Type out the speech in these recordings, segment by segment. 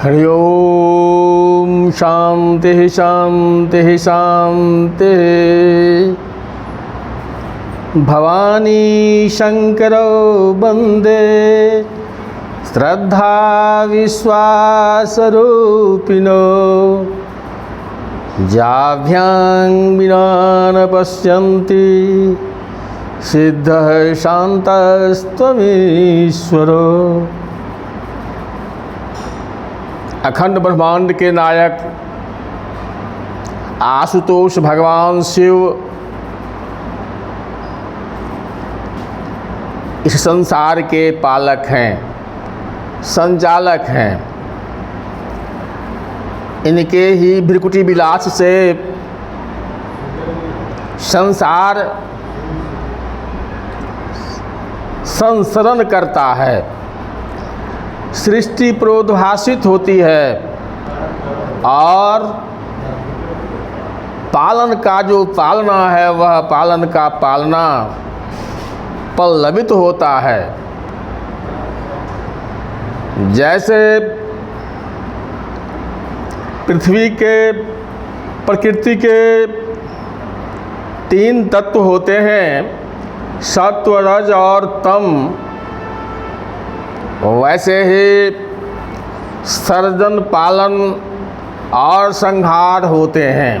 हरि ओम शांति शांति शांति। भवानी शंकरो वंदे श्रद्धा विश्वास रूपिणो जाभ्यां विना न पश्यन्ति सिद्धः शान्तस्त्वमीश्वरो। अखंड ब्रह्मांड के नायक आशुतोष भगवान शिव इस संसार के पालक हैं, संचालक हैं। इनके ही भृकुटी विलास से संसार संसरण करता है, सृष्टि प्रोद्भासित होती है और पालन का जो पालना है वह पालन का पालना पल्लवित होता है। जैसे पृथ्वी के प्रकृति के 3 तत्व होते हैं, सत्व रज और तम, वैसे ही सर्जन पालन और संहार होते हैं।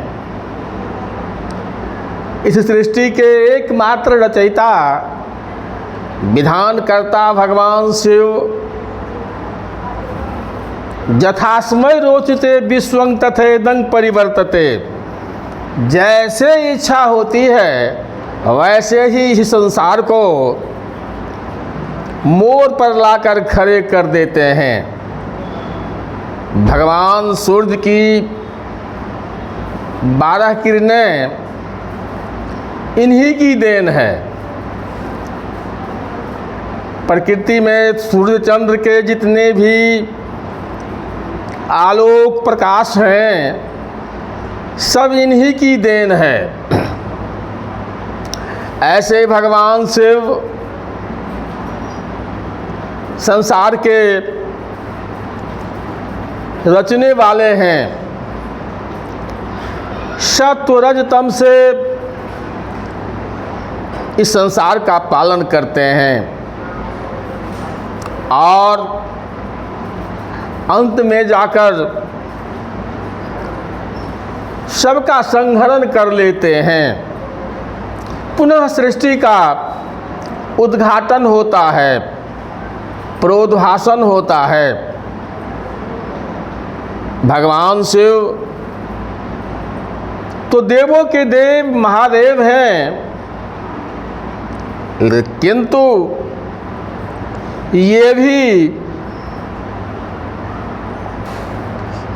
इस सृष्टि के एकमात्र रचयिता विधानकर्ता भगवान शिव यथास्मय रोचते विश्वं तथेदं परिवर्तते। जैसे इच्छा होती है वैसे ही इस संसार को मोड़ पर लाकर खड़े कर देते हैं। भगवान सूर्य की 12 किरणें इन्हीं की देन है। प्रकृति में सूर्य चंद्र के जितने भी आलोक प्रकाश हैं सब इन्हीं की देन है। ऐसे भगवान शिव संसार के रचने वाले हैं। सत्व रज तम से इस संसार का पालन करते हैं और अंत में जाकर सबका संहरण कर लेते हैं। पुनः सृष्टि का उद्घाटन होता है, प्रोद्भासन होता है। भगवान शिव तो देवों के देव महादेव हैं, किंतु ये भी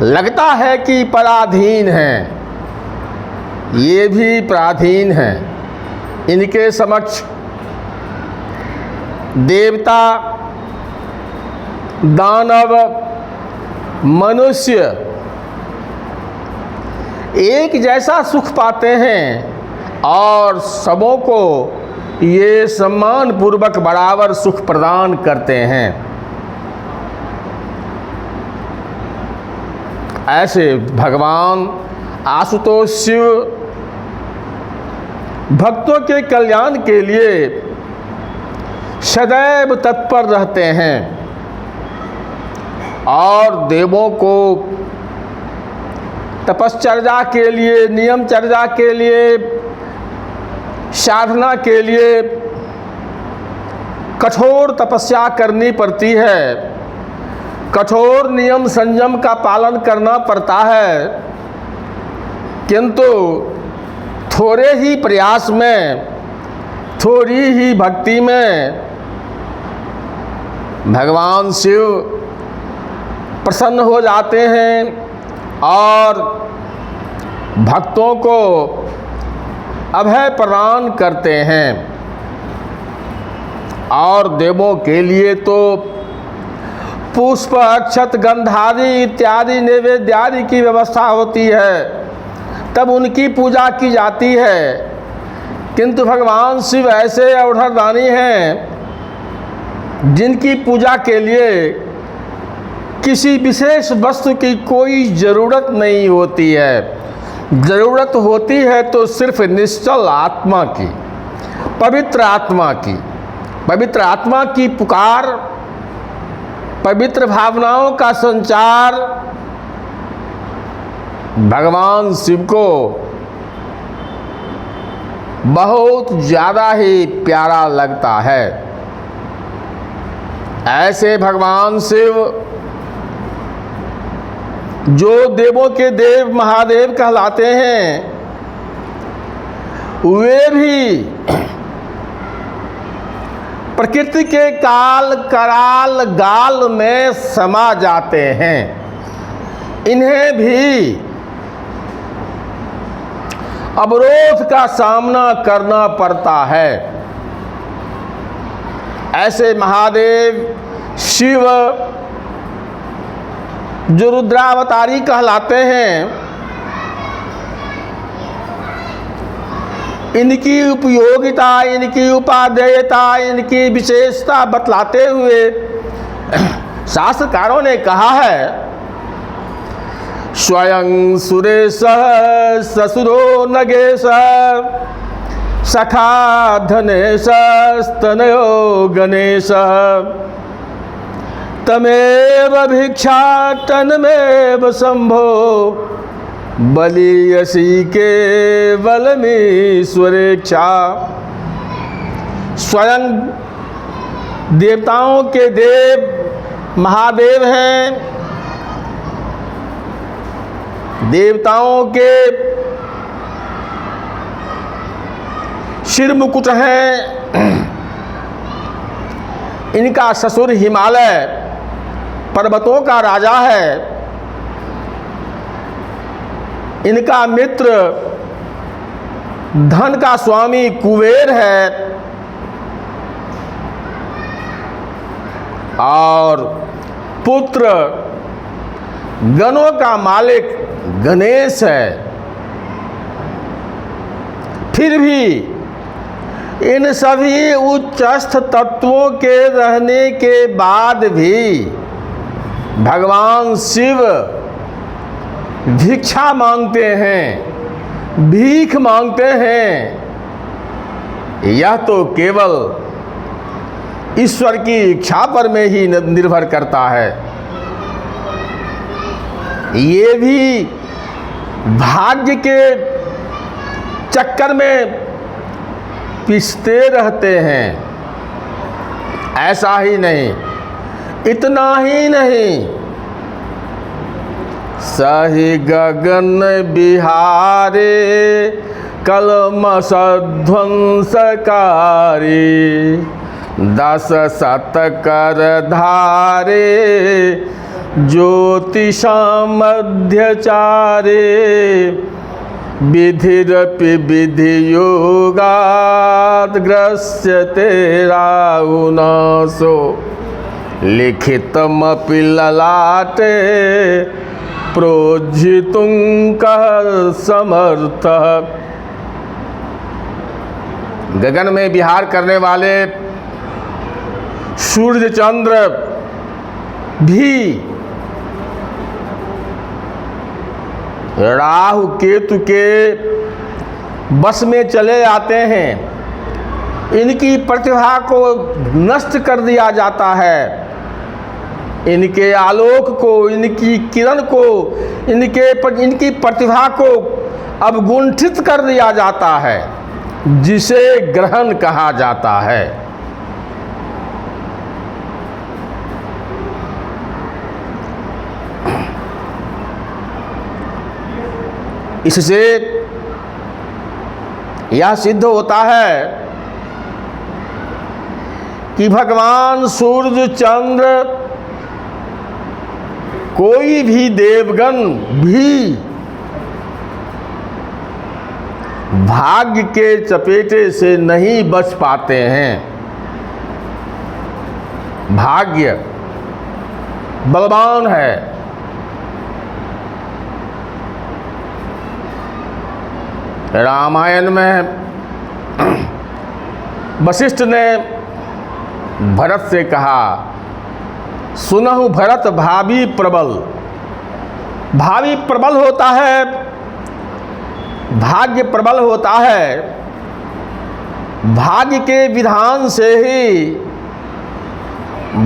लगता है कि पराधीन हैं, ये भी पराधीन हैं। इनके समक्ष देवता, दानव, मनुष्य एक जैसा सुख पाते हैं और सबों को ये सम्मान पूर्वक बराबर सुख प्रदान करते हैं। ऐसे भगवान आशुतोष शिव भक्तों के कल्याण के लिए सदैव तत्पर रहते हैं और देवों को तपश्चर्या के लिए, नियमचर्या के लिए, साधना के लिए कठोर तपस्या करनी पड़ती है, कठोर नियम संयम का पालन करना पड़ता है। किंतु थोड़े ही प्रयास में, थोड़ी ही भक्ति में भगवान शिव प्रसन्न हो जाते हैं और भक्तों को अभय प्रदान करते हैं। और देवों के लिए तो पुष्प, अक्षत, गंधादि इत्यादि नैवेद्यादि की व्यवस्था होती है, तब उनकी पूजा की जाती है। किंतु भगवान शिव ऐसे अवधरदानी हैं जिनकी पूजा के लिए किसी विशेष वस्तु की कोई ज़रूरत नहीं होती है। ज़रूरत होती है तो सिर्फ निश्चल आत्मा की, पवित्र आत्मा की। पवित्र आत्मा की पुकार, पवित्र भावनाओं का संचार भगवान शिव को बहुत ज़्यादा ही प्यारा लगता है। ऐसे भगवान शिव जो देवों के देव महादेव कहलाते हैं, वे भी प्रकृति के काल कराल गाल में समा जाते हैं। इन्हें भी अवरोध का सामना करना पड़ता है। ऐसे महादेव शिव जो रुद्रावतारी कहलाते हैं, इनकी उपयोगिता, इनकी उपादेयता, इनकी विशेषता बतलाते हुए शास्त्रकारों ने कहा है, स्वयं सुरेश ससुरो नगेश सखा धनेश स्तनयो गणेश तमेव भिक्षाटनमेव शंभो बलियसी के बलमीश्वरेच्छा। स्वयं देवताओं के देव महादेव हैं, देवताओं के शिर मुकुट हैं। इनका ससुर हिमालय पर्वतों का राजा है। इनका मित्र धन का स्वामी कुबेर है और पुत्र गणों का मालिक गणेश है। फिर भी इन सभी उच्चस्थ तत्वों के रहने के बाद भी भगवान शिव भिक्षा मांगते हैं, भीख मांगते हैं। यह तो केवल ईश्वर की इच्छा पर में ही निर्भर करता है। ये भी भाग्य के चक्कर में पिसते रहते हैं। ऐसा ही नहीं, इतना ही नहीं, सही गगन बिहारे कलमश ध्वंसकारी 10 शत कर धारे ज्योतिषा मध्यचारे विधिरपि विधि योगात् ग्रस्यते राहुनासो लिखितमपि ललाटे प्रोज्झितुं कः समर्थः। गगन में विहार करने वाले सूर्य चंद्र भी राहु केतु के बस में चले आते हैं। इनकी प्रतिभा को नष्ट कर दिया जाता है। इनके आलोक को, इनकी किरण को, इनकी प्रतिभा को अवगुंठित कर दिया जाता है, जिसे ग्रहण कहा जाता है। इससे यह सिद्ध होता है कि भगवान सूर्य चंद्र कोई भी देवगण भी भाग्य के चपेटे से नहीं बच पाते हैं। भाग्य बलवान है। रामायण में वशिष्ठ ने भरत से कहा सुनहु भरत भावी प्रबल। भावी प्रबल होता है, भाग्य प्रबल होता है। भाग्य के विधान से ही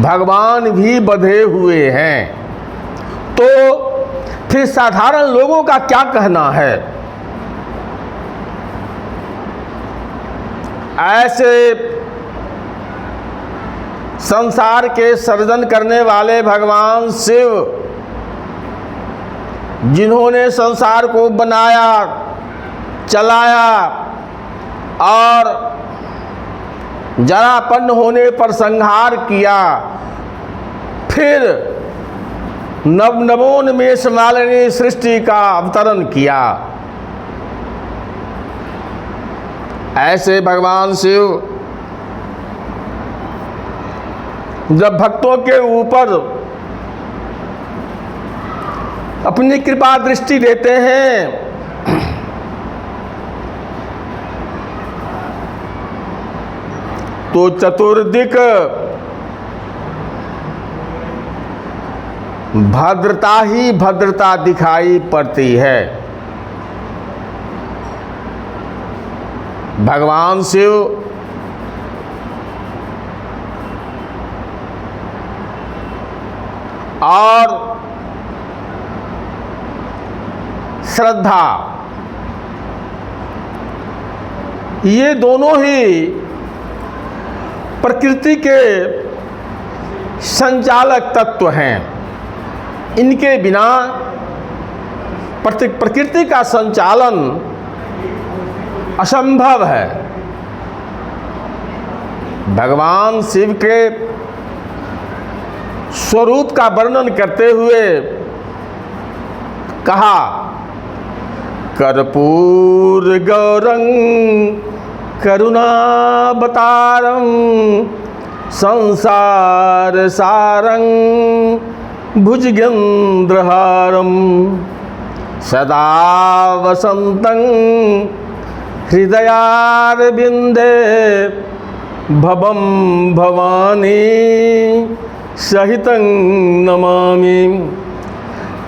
भगवान भी बंधे हुए हैं। तो फिर साधारण लोगों का क्या कहना है? ऐसे संसार के सर्जन करने वाले भगवान शिव, जिन्होंने संसार को बनाया, चलाया और जरापन्न होने पर संहार किया, फिर नवोन्मेष मालिनी सृष्टि का अवतरण किया, ऐसे भगवान शिव जब भक्तों के ऊपर अपनी कृपा दृष्टि देते हैं तो चतुर्दिक भद्रता ही भद्रता दिखाई पड़ती है। भगवान शिव और श्रद्धा, ये दोनों ही प्रकृति के संचालक तत्व हैं। इनके बिना प्रकृति का संचालन असंभव है। भगवान शिव के स्वरूप का वर्णन करते हुए कहा, कर्पूर गौरं करुणावतारं संसार सारं भुजगेन्द्रहारं सदा वसन्तं हृदयारविन्दे भवं भवानी सहितं नमामि।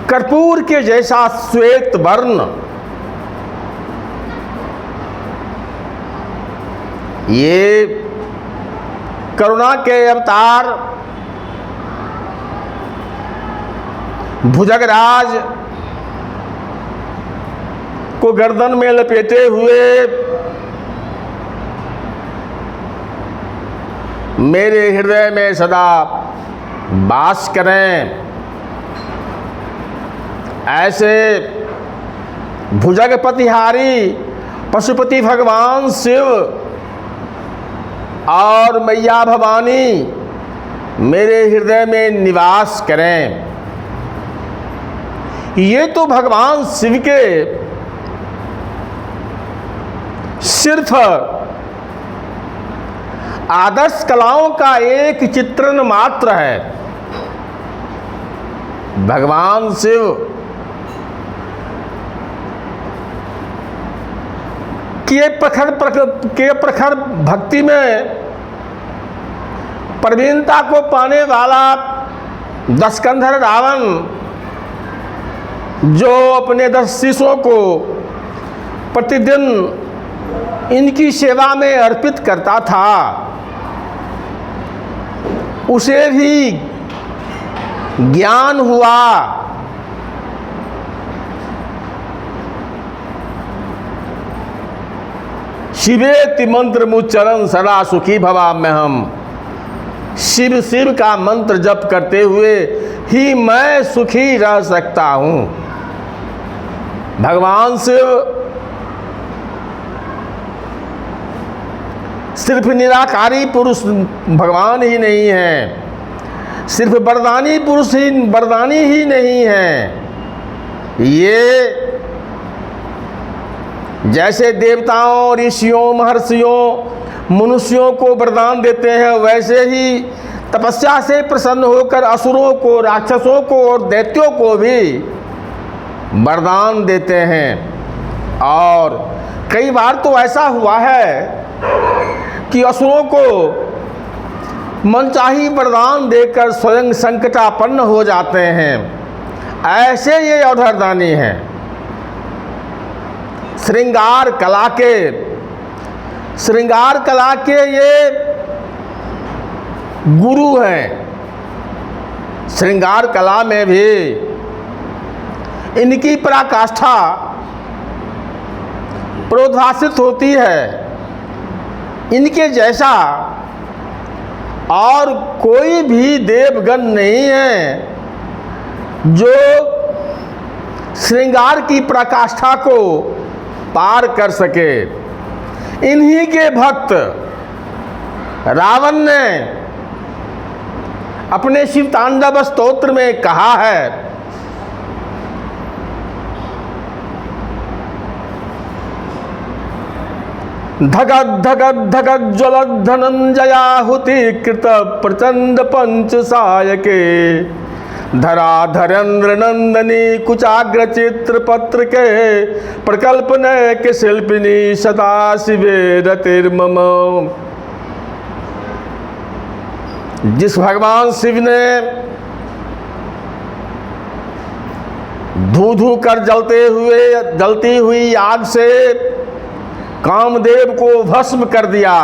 कर्पूर के जैसा श्वेत वर्ण, ये करुणा के अवतार भुजगराज को गर्दन में लपेटे हुए मेरे हृदय में सदा वास करें, ऐसे भुजगपतिहारी पशुपति भगवान शिव और मैया भवानी मेरे हृदय में निवास करें। ये तो भगवान शिव के सिर्फ आदर्श कलाओं का एक चित्रण मात्र है। भगवान शिव के प्रखर भक्ति में प्रवीणता को पाने वाला दशकंधर रावण, जो अपने 10 शिष्यों को प्रतिदिन इनकी सेवा में अर्पित करता था, उसे भी ज्ञान हुआ शिवेति मंत्र मुच्चरण सदा सुखी भवा में हम। शिव शिव का मंत्र जप करते हुए ही मैं सुखी रह सकता हूँ। भगवान शिव सिर्फ निराकारी पुरुष भगवान ही नहीं है, सिर्फ वरदानी ही नहीं है। ये जैसे देवताओं, ऋषियों, महर्षियों, मनुष्यों को वरदान देते हैं, वैसे ही तपस्या से प्रसन्न होकर असुरों को, राक्षसों को और दैत्यों को भी वरदान देते हैं। और कई बार तो ऐसा हुआ है कि असुरों को मनचाही वरदान देकर स्वयं संकटापन्न हो जाते हैं। ऐसे ये अवधरदानी हैं। श्रृंगार कला के ये गुरु हैं। श्रृंगार कला में भी इनकी पराकाष्ठा प्रोद्भासित होती है। इनके जैसा और कोई भी देवगण नहीं है जो श्रृंगार की पराकाष्ठा को पार कर सके। इन्हीं के भक्त रावण ने अपने शिव तांडव स्तोत्र में कहा है, धगद धगद धगद ज्वलद धनंजयाहुति कृत प्रचंड पंच सायके धराधरेन्द्र नंदनी कुचाग्र चित्र पत्र के प्रकल्पन के शिल्पिनी सदा शिवे रतिर्मम। जिस भगवान शिव ने धू धू कर जलती हुई आग से कामदेव को भस्म कर दिया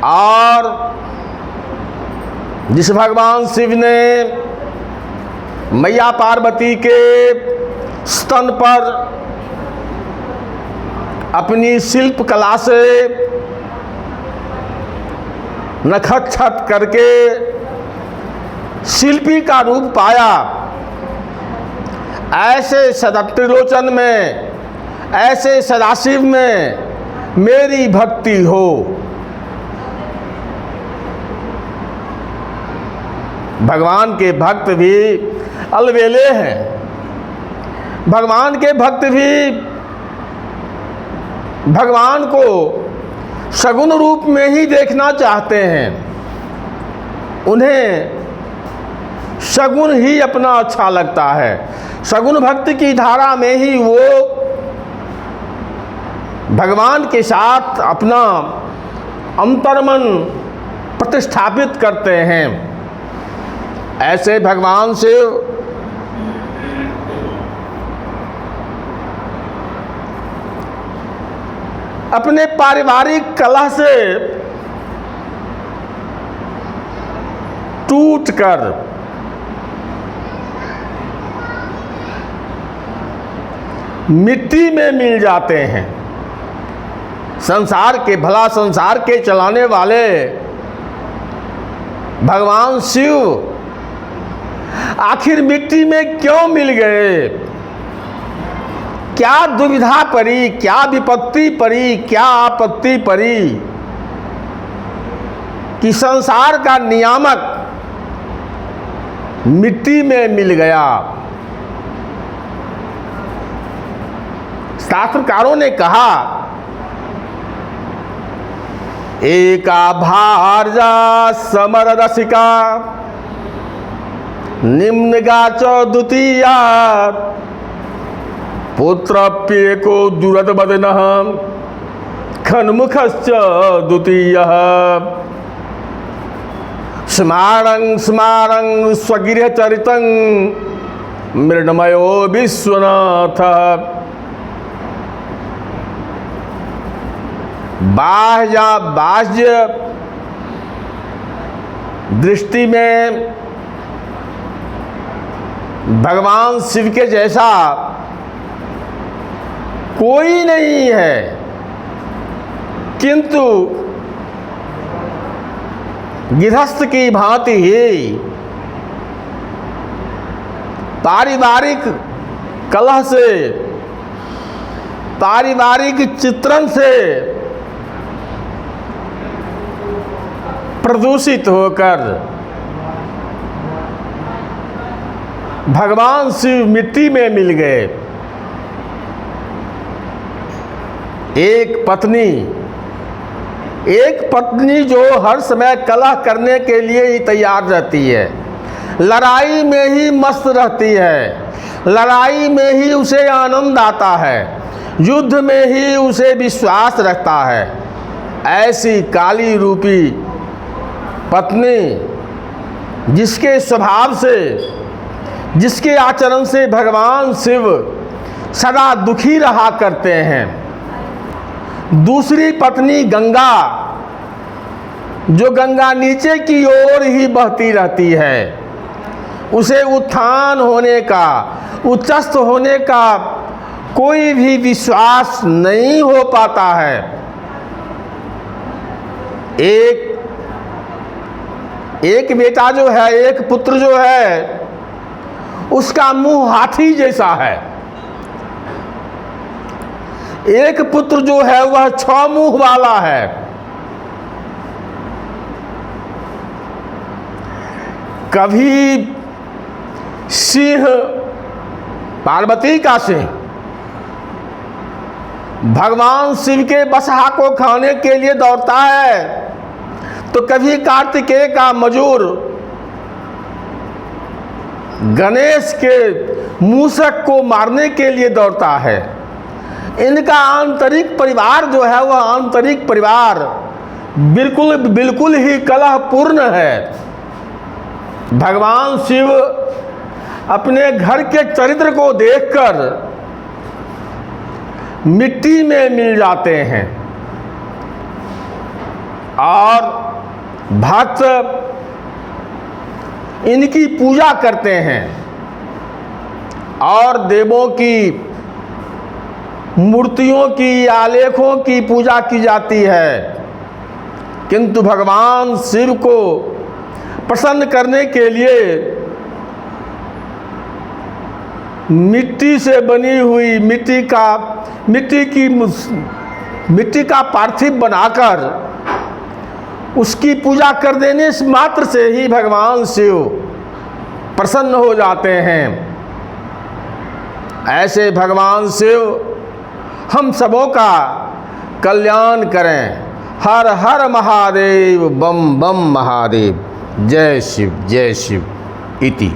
और जिस भगवान शिव ने मैया पार्वती के स्तन पर अपनी शिल्प कला से नखच्छत करके शिल्पी का रूप पाया, ऐसे त्रिलोचन में, ऐसे सदाशिव में मेरी भक्ति हो। भगवान के भक्त भी अलवेले हैं। भगवान के भक्त भी भगवान को सगुण रूप में ही देखना चाहते हैं। उन्हें सगुण ही अपना अच्छा लगता है। सगुण भक्ति की धारा में ही वो भगवान के साथ अपना अंतर्मन प्रतिष्ठापित करते हैं। ऐसे भगवान शिव अपने पारिवारिक कलह से टूटकर मिट्टी में मिल जाते हैं। संसार के चलाने वाले भगवान शिव आखिर मिट्टी में क्यों मिल गए? क्या दुविधा पड़ी, क्या विपत्ति पड़ी, क्या आपत्ति पड़ी कि संसार का नियामक मिट्टी में मिल गया? शास्त्रकारों ने कहा, एका भारजा समर रसिका निम्नगा च द्वितीया पुत्रप्येको दुरद बदनः खन्मुखश्च द्वितीयः स्मारं स्वगृहचरितं मृण्मयो विश्वनाथः। बाह्य दृष्टि में भगवान शिव के जैसा कोई नहीं है, किंतु गृहस्थ की भांति ही पारिवारिक कलह से, पारिवारिक चित्रण से प्रदूषित होकर भगवान शिव मिट्टी में मिल गए। एक पत्नी जो हर समय कलह करने के लिए ही तैयार रहती है, लड़ाई में ही मस्त रहती है, लड़ाई में ही उसे आनंद आता है, युद्ध में ही उसे विश्वास रखता है, ऐसी काली रूपी पत्नी जिसके स्वभाव से, जिसके आचरण से भगवान शिव सदा दुखी रहा करते हैं। दूसरी पत्नी गंगा, जो गंगा नीचे की ओर ही बहती रहती है, उसे उत्थान होने का, उच्चस्थ होने का कोई भी विश्वास नहीं हो पाता है। एक बेटा जो है, एक पुत्र जो है, उसका मुंह हाथी जैसा है। एक पुत्र जो है वह 6 मुंह वाला है। कभी सिंह, पार्वती का सिंह, भगवान शिव के बसहा को खाने के लिए दौड़ता है, तो कभी कार्तिकेय का मजूर गणेश के मूषक को मारने के लिए दौड़ता है। इनका आंतरिक परिवार जो है वह आंतरिक परिवार बिल्कुल ही कलहपूर्ण है। भगवान शिव अपने घर के चरित्र को देखकर मिट्टी में मिल जाते हैं और भक्त इनकी पूजा करते हैं और देवों की मूर्तियों की, आलेखों की पूजा की जाती है। किंतु भगवान शिव को प्रसन्न करने के लिए मिट्टी से बनी हुई, मिट्टी का पार्थिव बनाकर उसकी पूजा कर देने मात्र से ही भगवान शिव प्रसन्न हो जाते हैं। ऐसे भगवान शिव हम सबों का कल्याण करें। हर हर महादेव, बम बम महादेव। जय शिव इति।